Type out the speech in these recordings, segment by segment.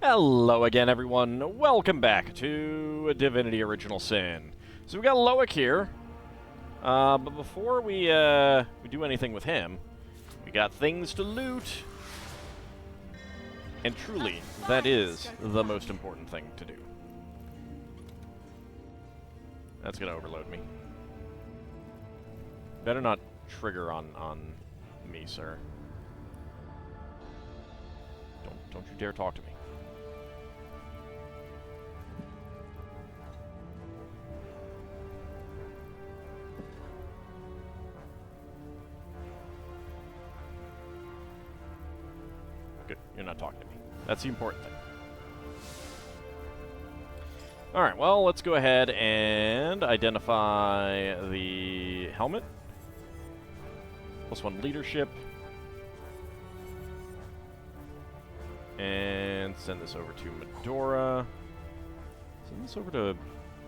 Hello again, everyone. Welcome back to Divinity Original Sin. So we got Loic here, but before we do anything with him, we got things to loot. And truly, that is the most important thing to do. That's gonna overload me. Better not trigger on me, sir. Don't you dare talk to me. Good, you're not talking to me. That's the important thing. Alright, well, let's go ahead and identify the helmet. +1 leadership. And send this over to Medora. Send this over to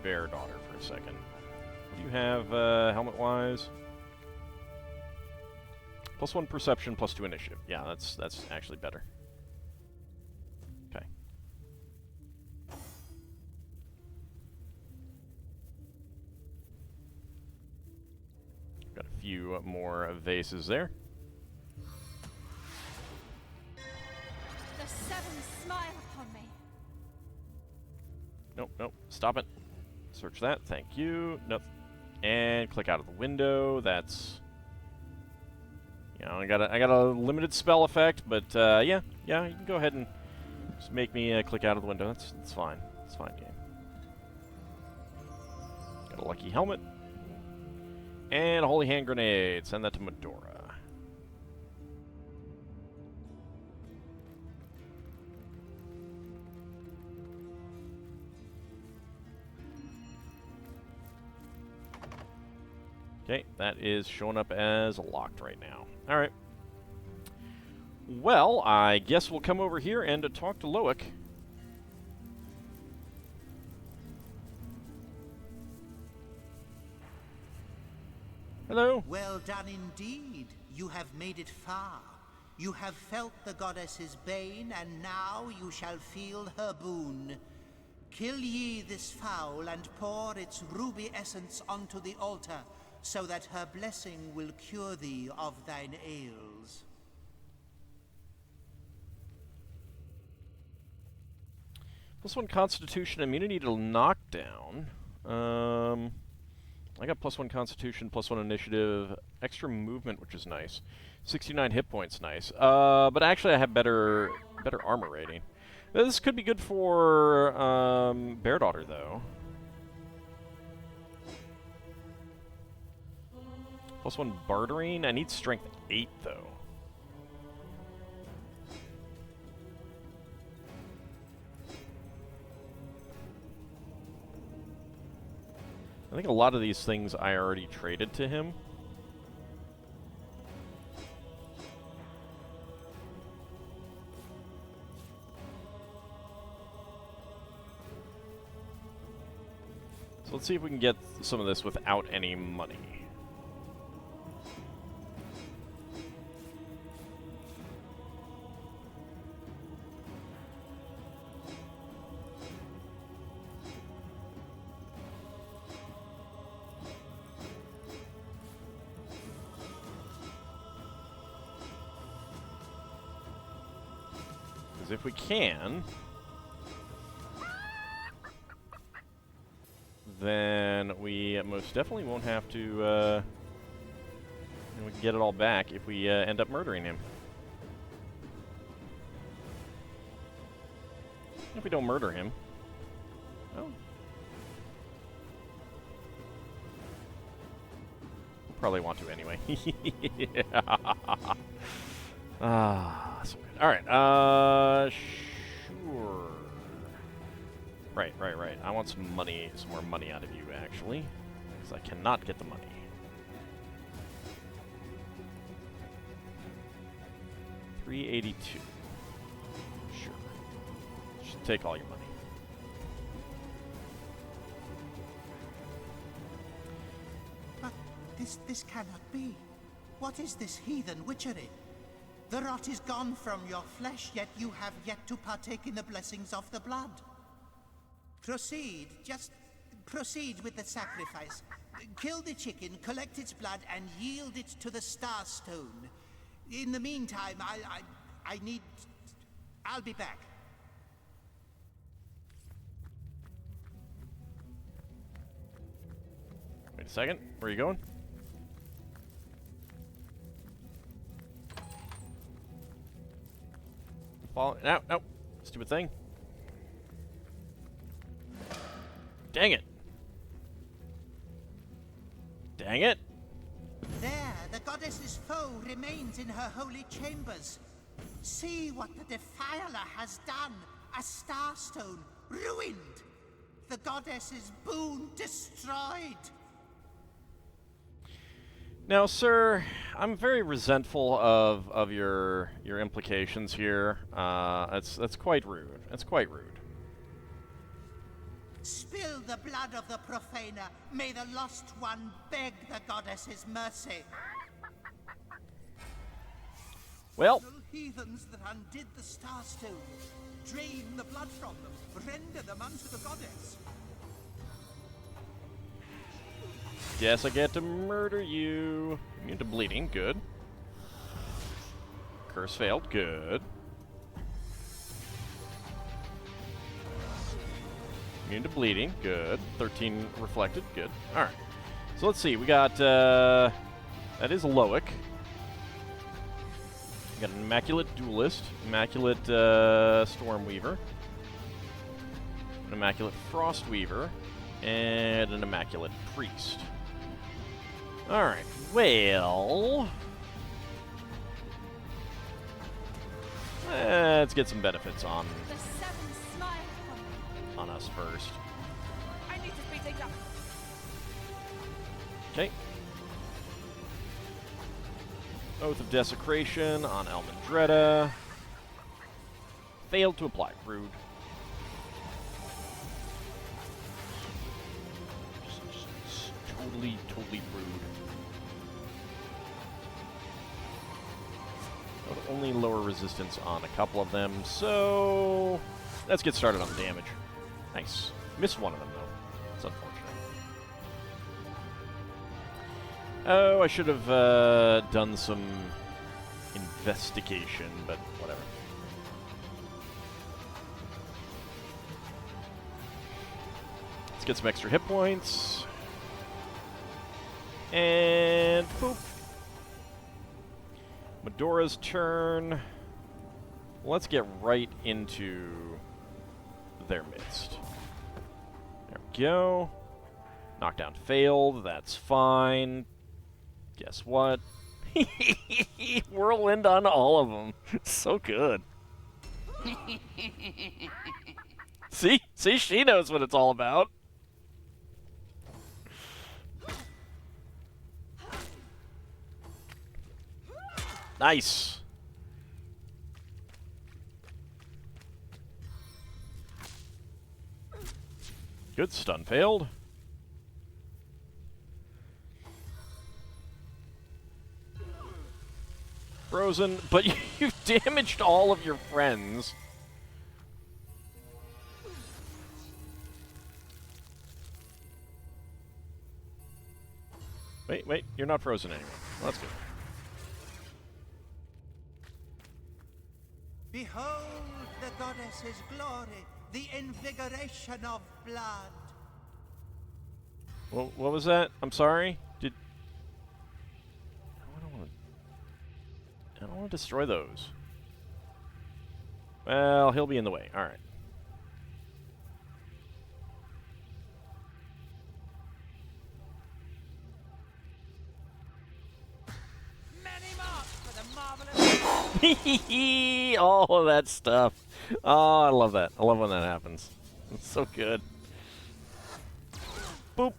Bear Daughter for a second. What do you have helmet-wise? +1 perception, +2 initiative. Yeah, that's actually better. Okay. Got a few more vases there. The seven smile upon me. Nope. Stop it. Search that. Thank you. Nope. And click out of the window. That's... You know, I got a limited spell effect, but yeah, you can go ahead and just make me click out of the window. That's fine. It's fine, game. Got a lucky helmet. And a holy hand grenade. Send that to Medora. Okay, that is showing up as locked right now. Alright. Well, I guess we'll come over here and talk to Loic. Hello. Well done indeed. You have made it far. You have felt the goddess's bane, and now you shall feel her boon. Kill ye this fowl and pour its ruby essence onto the altar, so that her blessing will cure thee of thine ails. +1 Constitution, immunity to knockdown. I got +1 Constitution, +1 Initiative, extra movement, which is nice. 69 hit points, nice. But actually, I have better armor rating. This could be good for Bear Daughter, though. +1 bartering. I need strength 8, though. I think a lot of these things I already traded to him. So let's see if we can get some of this without any money. If we can, then we most definitely won't have to, we can get it all back if we end up murdering him. If we don't murder him, well, we'll probably want to anyway. Ah, so good. Alright, sure. Right. I want some money, some more money out of you, actually. Because I cannot get the money. $382. Sure. Should take all your money. But this cannot be. What is this heathen witchery? The rot is gone from your flesh, yet you have yet to partake in the blessings of the blood. Proceed, just proceed with the sacrifice. Kill the chicken, collect its blood, and yield it to the Star Stone. In the meantime, I'll be back. Wait a second. Where are you going? Fall. No, no. Stupid thing. Dang it. Dang it. There, the goddess's foe remains in her holy chambers. See what the Defiler has done. A Star Stone ruined. The goddess's boon destroyed. Now, sir, I'm very resentful of your implications here. That's quite rude. That's quite rude. Spill the blood of the profaner. May the lost one beg the goddess's mercy. Well, Heathens that undid the Star Stone. Drain the blood from them. Render them unto the goddess. guess I get to murder you. Immune to bleeding, good. Curse failed, good. Immune to bleeding, good. 13 reflected, good. Alright. So let's see, we got, that is a Loic. We got an Immaculate Duelist, Immaculate Stormweaver, an Immaculate Frostweaver, and an Immaculate Priest. Alright, well... let's get some benefits on The seven smile upon me. us first. I need to speed things up. Okay. Oath of Desecration on Almendretta. Failed to apply. Rude. Totally rude. Would only lower resistance on a couple of them, so let's get started on the damage. Nice. Missed one of them, though. It's unfortunate. Oh, I should have done some investigation, but whatever. Let's get some extra hit points. And boop. Medora's turn. Let's get right into their midst. There we go. Knockdown failed. That's fine. Guess what? Whirlwind on all of them. So good. See? See? She knows what it's all about. Nice. Good, stun failed. Frozen, but you damaged all of your friends. Wait, you're not frozen anymore. Well, that's good. Behold the goddess's glory, the invigoration of blood. What was that? I'm sorry? I don't want to destroy those. Well, he'll be in the way. Alright. Many marks for the marvelous. All of that stuff. Oh, I love that. I love when that happens. It's so good. Boop.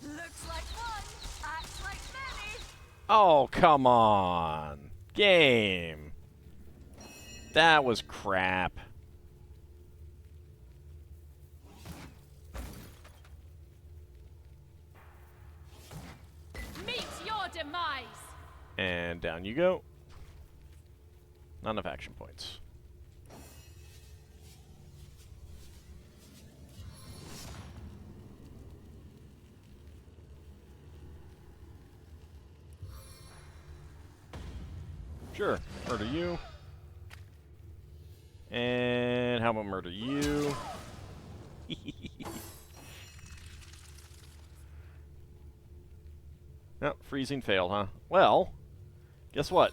Looks like one, acts like many. Oh, come on. Game. That was crap. demise. And down you go. Not enough action points. Sure, murder you. And how about murder you? No, freezing failed, huh? Well, guess what?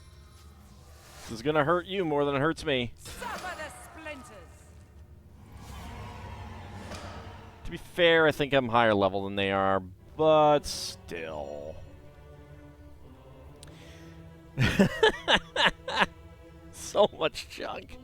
This is gonna hurt you more than it hurts me. Suffer the splinters. To be fair, I think I'm higher level than they are, but still. So much junk.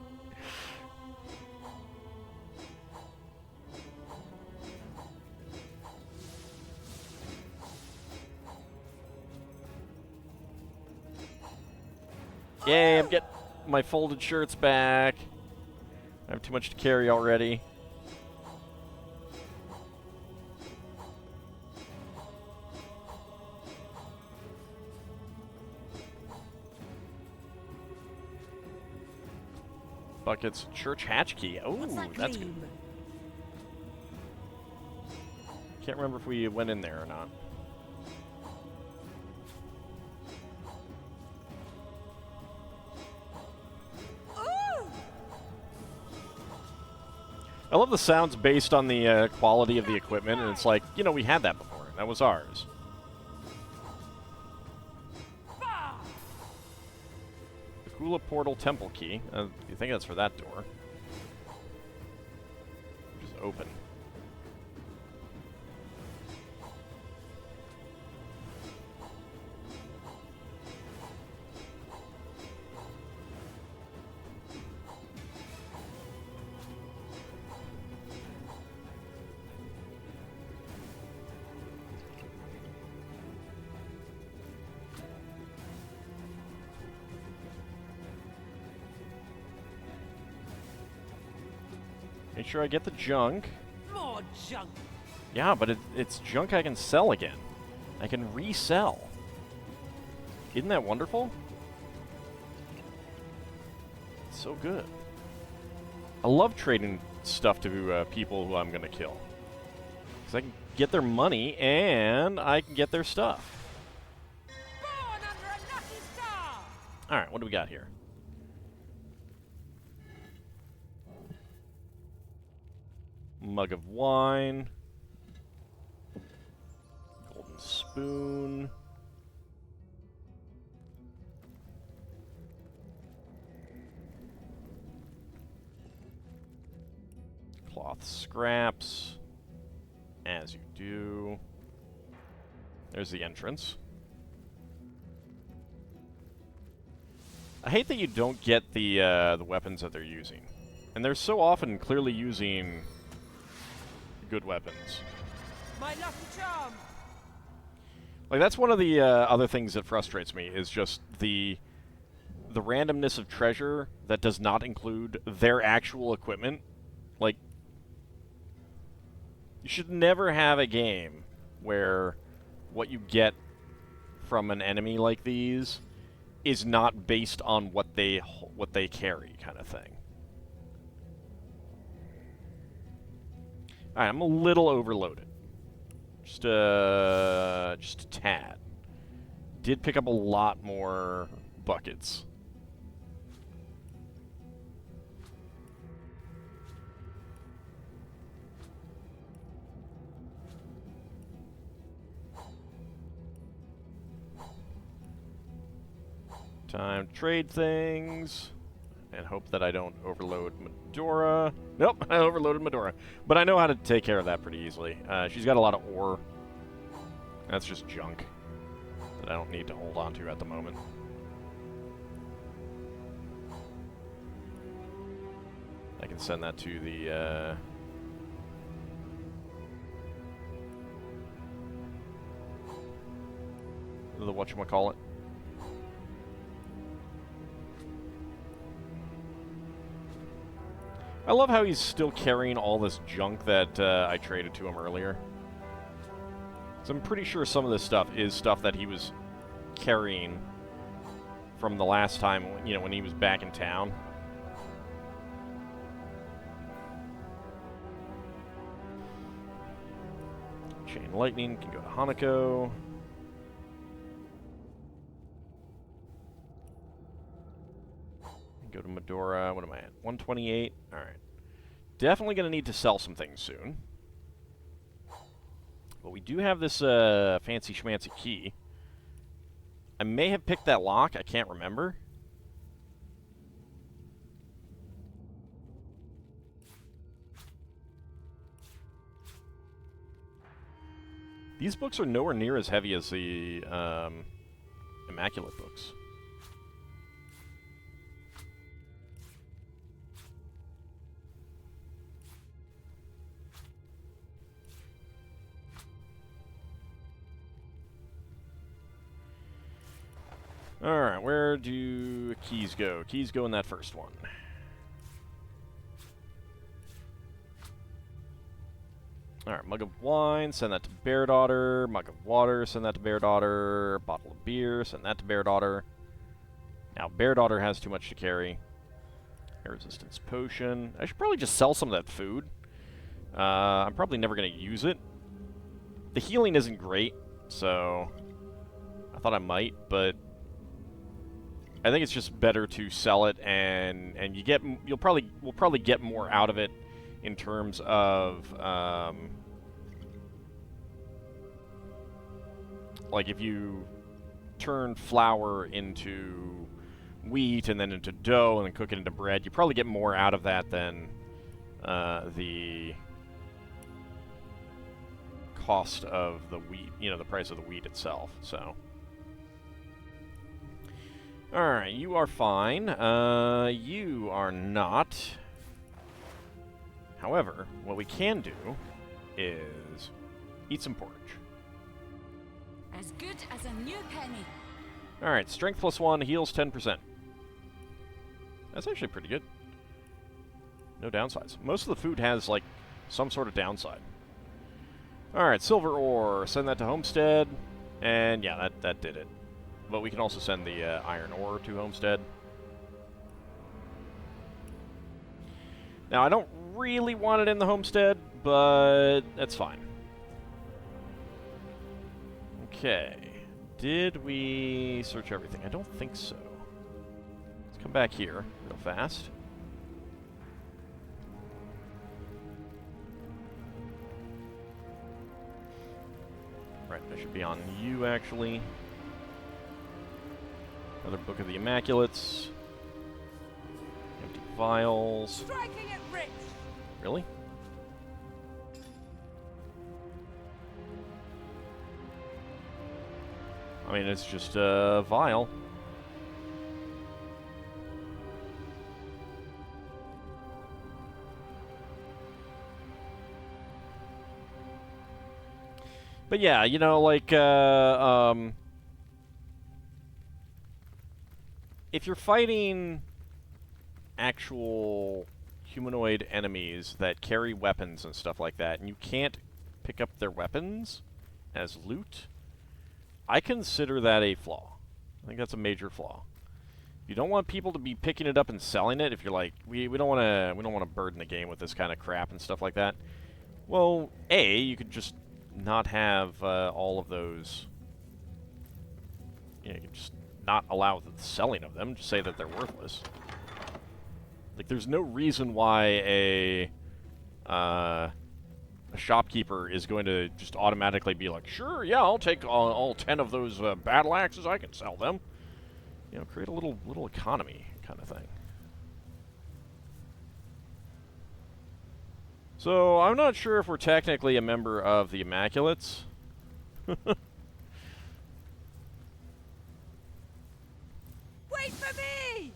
Yay, I'm getting my folded shirts back. I have too much to carry already. Buckets, church hatch key. Oh, that's good. Can't remember if we went in there or not. I love the sounds based on the quality of the equipment, and it's like, you know, we had that before. That was ours. The Kula Portal Temple Key. You think that's for that door? Just open. Make sure I get the junk. More junk. Yeah, but it's junk I can sell again. I can resell. Isn't that wonderful? It's so good. I love trading stuff to people who I'm going to kill. Because I can get their money and I can get their stuff. Born under a lucky star. Alright, what do we got here? Mug of wine. Golden spoon. Cloth scraps. As you do. There's the entrance. I hate that you don't get the weapons that they're using. And they're so often clearly using good weapons. My lucky charm. Like, that's one of the other things that frustrates me, is just the randomness of treasure that does not include their actual equipment. Like, you should never have a game where what you get from an enemy like these is not based on what they carry, kind of thing. Alright, I'm a little overloaded. Just a tad. Did pick up a lot more buckets. Time to trade things. And hope that I don't overload Medora. Nope, I overloaded Medora. But I know how to take care of that pretty easily. She's got a lot of ore. That's just junk that I don't need to hold on to at the moment. I can send that to the whatchamacallit. I love how he's still carrying all this junk that I traded to him earlier. So I'm pretty sure some of this stuff is stuff that he was carrying from the last time, you know, when he was back in town. Chain Lightning can go to Hanako. Go to Medora. What am I at? 128. All right. Definitely going to need to sell some things soon. But we do have this fancy schmancy key. I may have picked that lock. I can't remember. These books are nowhere near as heavy as the Immaculate books. Alright, where do keys go? Keys go in that first one. Alright, mug of wine, send that to Bear Daughter. Mug of water, send that to Bear Daughter. Bottle of beer, send that to Bear Daughter. Now, Bear Daughter has too much to carry. Air resistance potion. I should probably just sell some of that food. I'm probably never going to use it. The healing isn't great, so I thought I might, but I think it's just better to sell it, and we'll probably get more out of it in terms of like if you turn flour into wheat and then into dough and then cook it into bread, you probably get more out of that than the cost of the wheat, you know, the price of the wheat itself. So, all right, you are fine. You are not. However, what we can do is eat some porridge. As good as a new penny. All right, strength +1 heals 10%. That's actually pretty good. No downsides. Most of the food has like some sort of downside. All right, silver ore. Send that to Homestead, and yeah, that did it. But we can also send the iron ore to Homestead. Now, I don't really want it in the Homestead, but that's fine. Okay. Did we search everything? I don't think so. Let's come back here real fast. Right, I should be on you, actually. Another Book of the Immaculates. Empty vials. Striking it rich. Really? I mean, it's just a vial. But yeah, you know, like, if you're fighting actual humanoid enemies that carry weapons and stuff like that, and you can't pick up their weapons as loot, I consider that a flaw. I think that's a major flaw. You don't want people to be picking it up and selling it. If you're like, we don't want to burden the game with this kind of crap and stuff like that. Well, A, you could just not have all of those. You know, you could just not allow the selling of them. Just say that they're worthless. Like, there's no reason why a shopkeeper is going to just automatically be like, sure, yeah, I'll take all 10 of those battle axes. I can sell them. You know, create a little economy kind of thing. So, I'm not sure if we're technically a member of the Immaculates. Wait for me!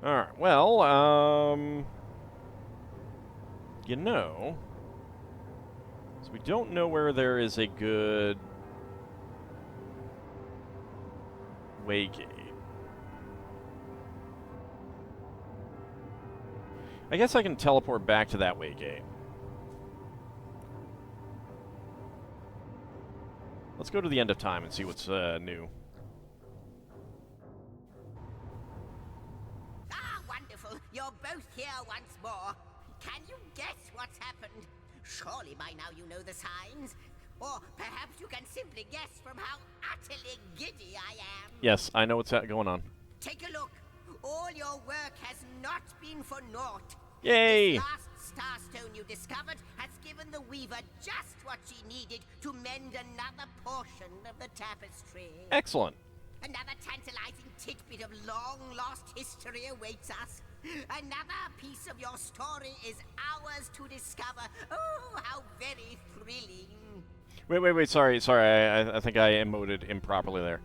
Alright, well, you know, so we don't know where there is a good waygate. I guess I can teleport back to that waygate. Let's go to the end of time and see what's new. Ah, wonderful. You're both here once more. Can you guess what's happened? Surely by now you know the signs. Or perhaps you can simply guess from how utterly giddy I am. Yes, I know what's going on. Take a look. All your work has not been for naught. Yay! This last starstone you discovered has given the Weaver just what she needed to mend another portion of the tapestry. Excellent. Another tantalizing tidbit of long-lost history awaits us. Another piece of your story is ours to discover. Oh, how very thrilling. Wait, sorry, I think I emoted improperly there.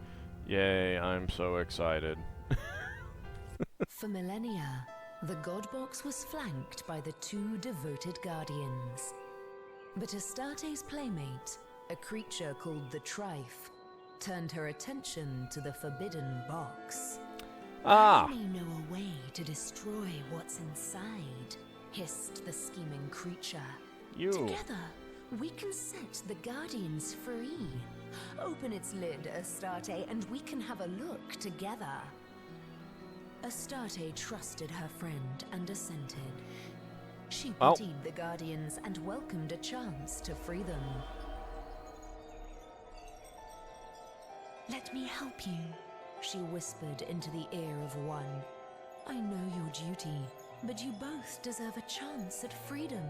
Yay, I'm so excited. For millennia, the God Box was flanked by the two devoted guardians. But Astarte's playmate, a creature called the Trife, turned her attention to the forbidden box. Ah! I may know a way to destroy what's inside, hissed the scheming creature. You. Together, we can set the Guardians free. Open its lid, Astarte, and we can have a look together. Astarte trusted her friend and assented. She pitied the Guardians and welcomed a chance to free them. Let me help you, she whispered into the ear of one. I know your duty, but you both deserve a chance at freedom.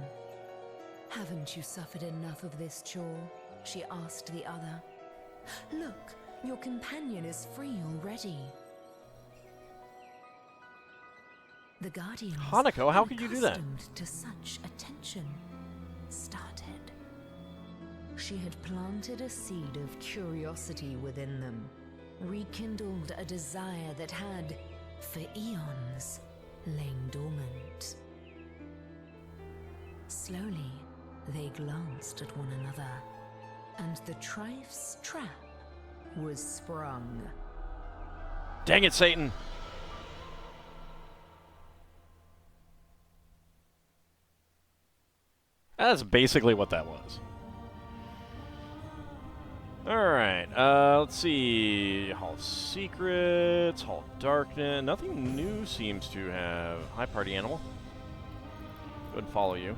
Haven't you suffered enough of this chore? She asked the other. Look, your companion is free already. The Guardians, Hanako, how could you do that? unaccustomed to such attention, started. She had planted a seed of curiosity within them, rekindled a desire that had, for eons, lain dormant. Slowly, they glanced at one another, and the Trife's trap was sprung. Dang it, Satan! That's basically what that was. Alright, let's see. Hall of Secrets, Hall of Darkness. Nothing new seems to have. Hi, party animal. Go ahead and follow you.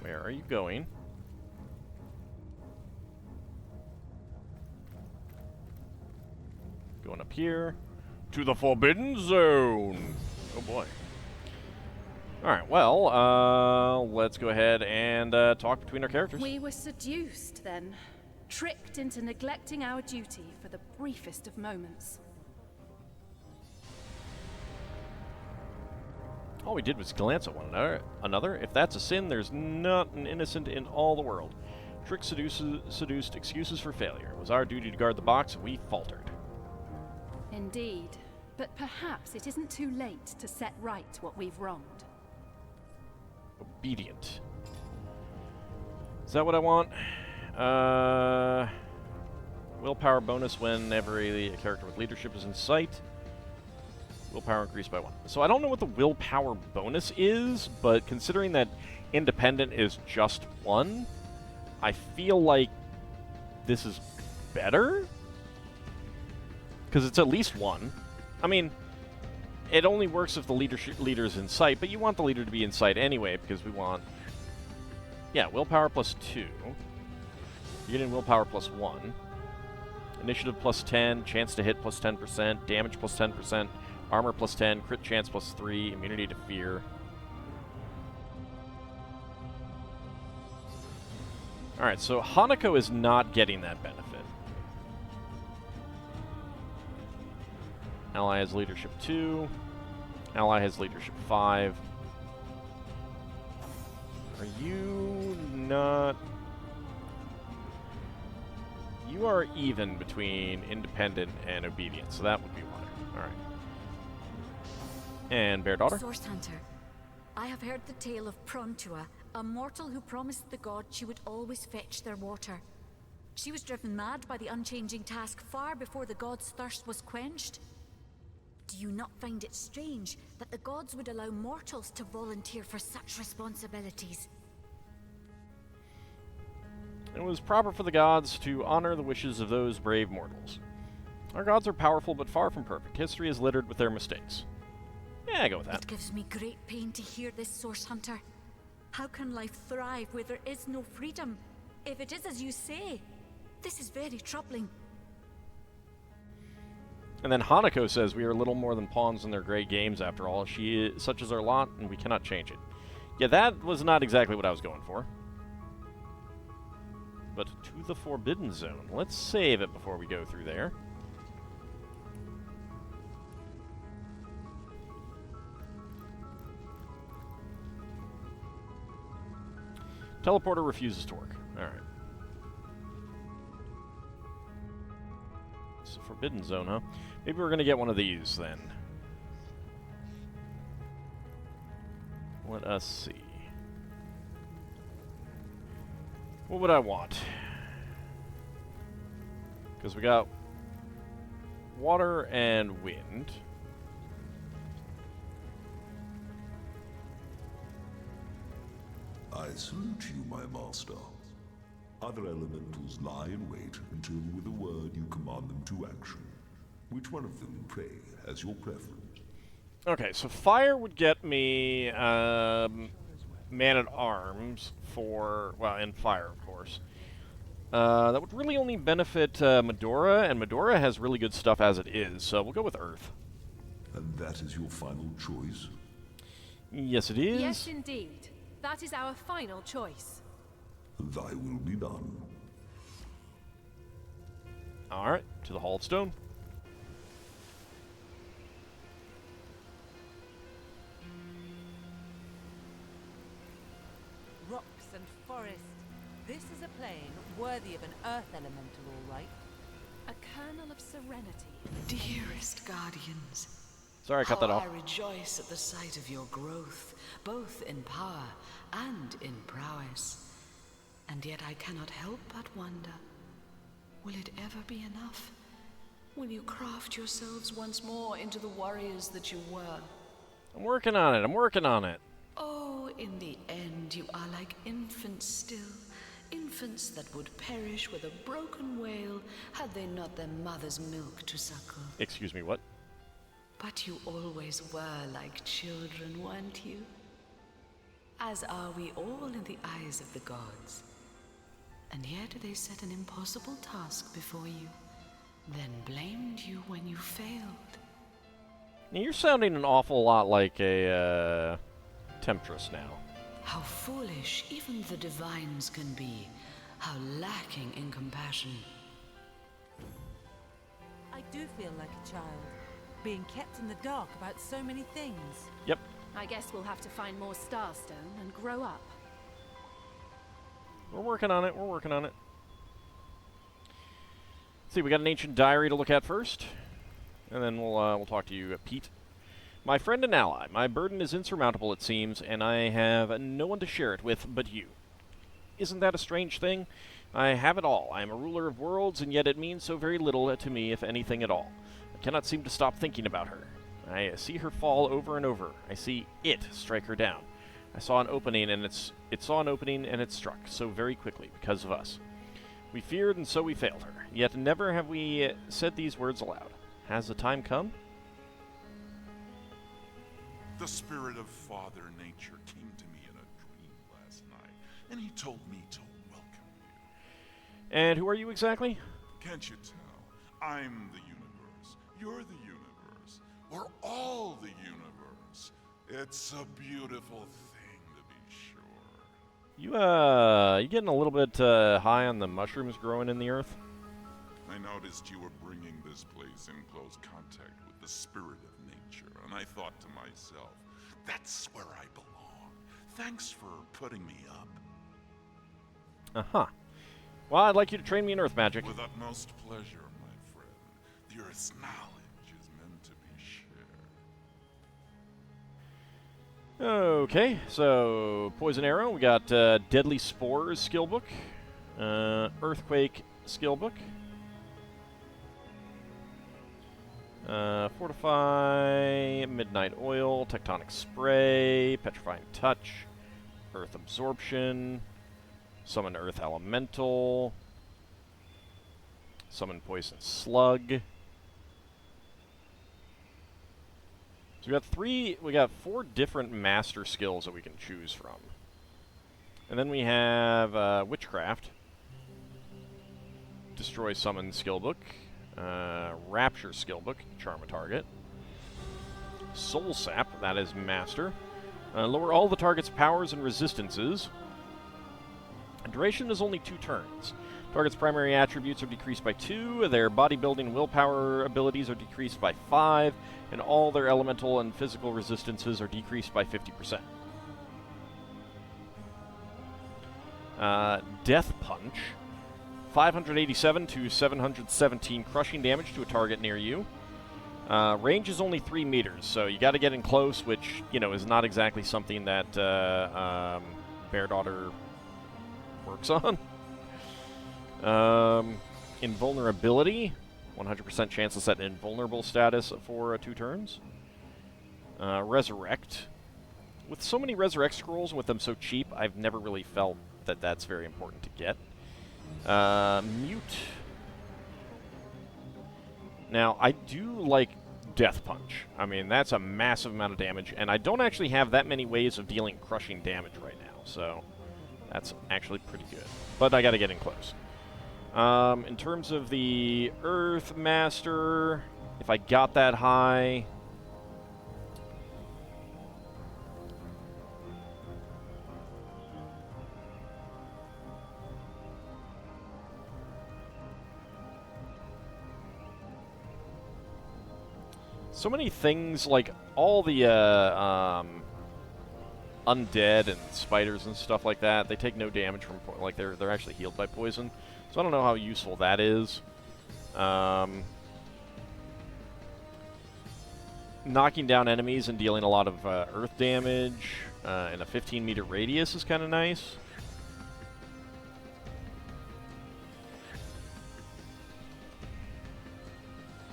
Where are you going? Going up here to the Forbidden Zone. Oh boy. Alright, well, let's go ahead and talk between our characters. We were seduced then, tricked into neglecting our duty for the briefest of moments. All we did was glance at one another. If that's a sin, there's not an innocent in all the world. Trick seduced excuses for failure. It was our duty to guard the box, and we faltered. Indeed, but perhaps it isn't too late to set right what we've wronged. Obedient. Is that what I want? Willpower bonus whenever a character with leadership is in sight. Willpower increased by 1. So I don't know what the willpower bonus is, but considering that independent is just 1, I feel like this is better? Because it's at least 1. I mean, it only works if the leader is in sight, but you want the leader to be in sight anyway, because we want... Yeah, willpower plus 2. You're getting willpower plus 1. Initiative plus 10, chance to hit plus 10%, damage plus 10%, armor plus 10, crit chance plus 3, immunity to fear. Alright, so Hanako is not getting that benefit. Ally has leadership 2. Ally has leadership 5. Are you not... You are even between independent and obedient, so that would be why. Alright. And Bear Daughter? Source Hunter, I have heard the tale of Prontua, a mortal who promised the god she would always fetch their water. She was driven mad by the unchanging task far before the gods' thirst was quenched. Do you not find it strange that the gods would allow mortals to volunteer for such responsibilities? It was proper for the gods to honor the wishes of those brave mortals. Our gods are powerful but far from perfect. History is littered with their mistakes. Yeah, I go with that. It gives me great pain to hear this, Source Hunter. How can life thrive where there is no freedom? If it is as you say, this is very troubling. And then Hanako says we are little more than pawns in their great games after all. Such is our lot, and we cannot change it. Yeah, that was not exactly what I was going for. But to the Forbidden Zone. Let's save it before we go through there. Teleporter refuses to work. Alright. It's a Forbidden Zone, huh? Maybe we're gonna get one of these, then. Let us see. What would I want? Because we got water and wind. I salute you, my master. Other elementals lie in wait until with a word you command them to action. Which one of them, pray, has your preference? Okay, so fire would get me man-at-arms for, well, and fire, of course. That would really only benefit Medora, and Medora has really good stuff as it is, so we'll go with Earth. And that is your final choice? Yes, it is. Yes, indeed. That is our final choice. Thy will be done. Alright, to the Hall of Stone. Rocks and forest. This is a plane worthy of an earth elemental, all right. A kernel of serenity. Dearest guardians, Sorry, I cut that off. I rejoice at the sight of your growth, both in power and in prowess. And yet I cannot help but wonder, will it ever be enough? Will you craft yourselves once more into the warriors that you were? I'm working on it, I'm working on it. Oh, in the end you are like infants still. Infants that would perish with a broken wail had they not their mother's milk to suckle. Excuse me, what? But you always were like children, weren't you? As are we all in the eyes of the gods. And yet they set an impossible task before you, then blamed you when you failed. Now, you're sounding an awful lot like a temptress now. How foolish even the divines can be. How lacking in compassion. I do feel like a child, being kept in the dark about so many things. Yep. I guess we'll have to find more Starstone and grow up. We're working on it, we're working on it. Let's see, we got an ancient diary to look at first. And then we'll talk to you, Pete. My friend and ally, my burden is insurmountable, it seems, and I have no one to share it with but you. Isn't that a strange thing? I have it all. I am a ruler of worlds, and yet it means so very little to me, if anything at all. I cannot seem to stop thinking about her. I see her fall over and over. I see it strike her down. I saw an opening, and it saw an opening, and it struck so very quickly because of us. We feared, and so we failed her. Yet never have we said these words aloud. Has the time come? The spirit of Father Nature came to me in a dream last night, and he told me to welcome you. And who are you exactly? Can't you tell? I'm the universe. You're the universe. We're all the universe. It's a beautiful thing, to be sure. You getting a little bit high on the mushrooms growing in the earth? I noticed you were bringing this place in close contact with the spirit of nature, and I thought to myself, that's where I belong. Thanks for putting me up. Uh-huh. Well, I'd like you to train me in earth magic. With utmost pleasure, my friend. The earth's knowledge is meant to be shared. Okay, so Poison Arrow, we got Deadly Spores skill book, Earthquake skill book. Fortify, Midnight Oil, Tectonic Spray, Petrifying Touch, Earth Absorption, Summon Earth Elemental, Summon Poison Slug. So we got 4 different master skills that we can choose from. And then we have Witchcraft, Destroy Summon skill book, Rapture skill book, charm a target, Soul Sap, that is master, lower all the target's powers and resistances. Duration is only 2 turns. Target's primary attributes are decreased by 2, their bodybuilding and willpower abilities are decreased by 5, and all their elemental and physical resistances are decreased by 50%. Death Punch. 587 to 717 crushing damage to a target near you. Range is only 3 meters, so you got to get in close, which, you know, is not exactly something that Bear Daughter works on. Invulnerability. 100% chance to set an invulnerable status for 2 turns. Resurrect. With so many Resurrect scrolls and with them so cheap, I've never really felt that that's very important to get. Mute. Now, I do like Death Punch. I mean, that's a massive amount of damage, and I don't actually have that many ways of dealing crushing damage right now, so that's actually pretty good. But I gotta get in close. In terms of the Earth Master, if I got that high... So many things, like all the undead and spiders and stuff like that, they take no damage from, like, they're actually healed by poison. So I don't know how useful that is. Knocking down enemies and dealing a lot of earth damage in a 15-meter radius is kind of nice.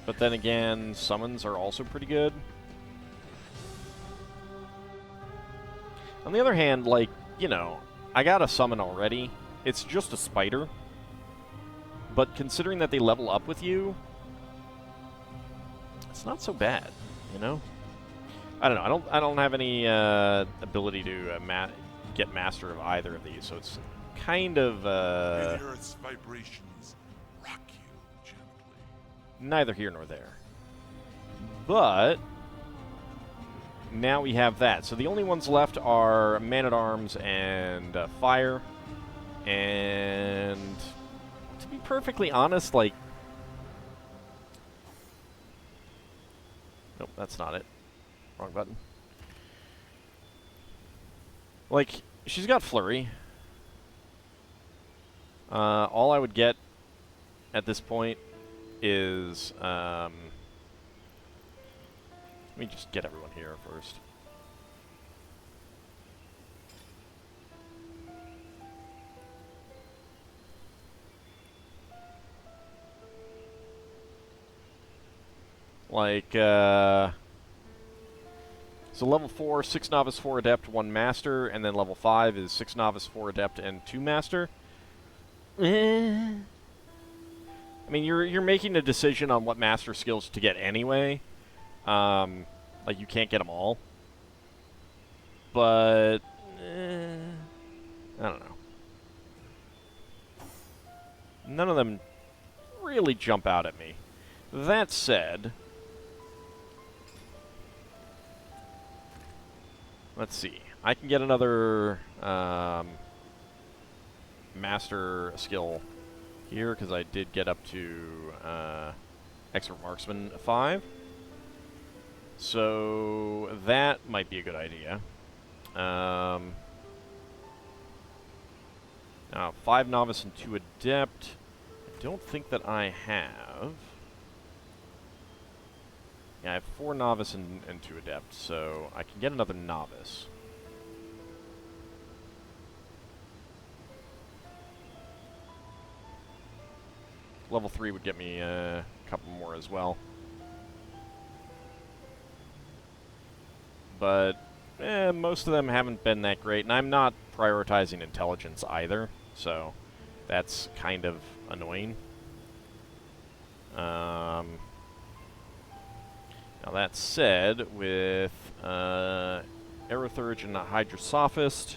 But then again, summons are also pretty good. On the other hand, like, you know, I got a summon already. It's just a spider. But considering that they level up with you, it's not so bad, you know? I don't know. I don't have any ability to get master of either of these, so it's kind of May the Earth's vibrations rock you gently. Neither here nor there. But now we have that. So the only ones left are Man-at-Arms and Fire. And to be perfectly honest, like... Nope, that's not it. Wrong button. Like, she's got Flurry. All I would get at this point is... let me just get everyone here first. Like, so level 4, 6 Novice, 4 Adept, 1 Master, and then level 5 is 6 Novice, 4 Adept, and 2 Master. I mean, you're making a decision on what Master skills to get anyway. Like, you can't get them all. But, I don't know. None of them really jump out at me. That said... Let's see. I can get another master skill here because I did get up to Expert Marksman 5. So that might be a good idea. Now, 5 Novice and 2 Adept. I don't think that I have. Yeah, I have 4 Novice and 2 Adept, so I can get another Novice. Level 3 would get me a couple more as well. But most of them haven't been that great, and I'm not prioritizing intelligence either, so that's kind of annoying. Now that said, with Aerothurge and a Hydrosophist,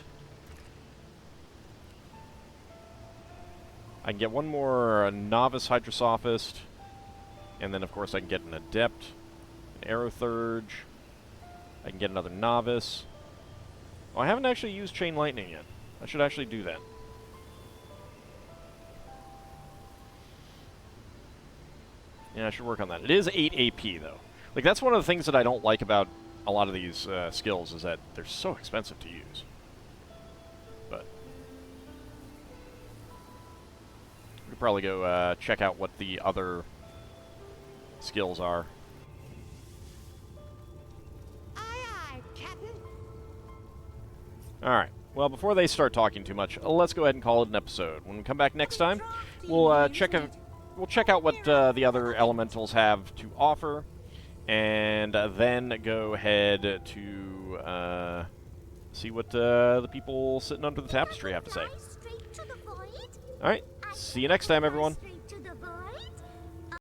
I can get one more Novice Hydrosophist, and then of course I can get an Adept, an Aerothurge, I can get another Novice. Oh, I haven't actually used Chain Lightning yet. I should actually do that. Yeah, I should work on that. It is 8 AP, though. Like, that's one of the things that I don't like about a lot of these skills, is that they're so expensive to use. But we could probably go check out what the other skills are. Alright, well, before they start talking too much, let's go ahead and call it an episode. When we come back next time, we'll check out what the other elementals have to offer, and then go ahead to see what the people sitting under the tapestry have to say. Alright, see you next time, everyone.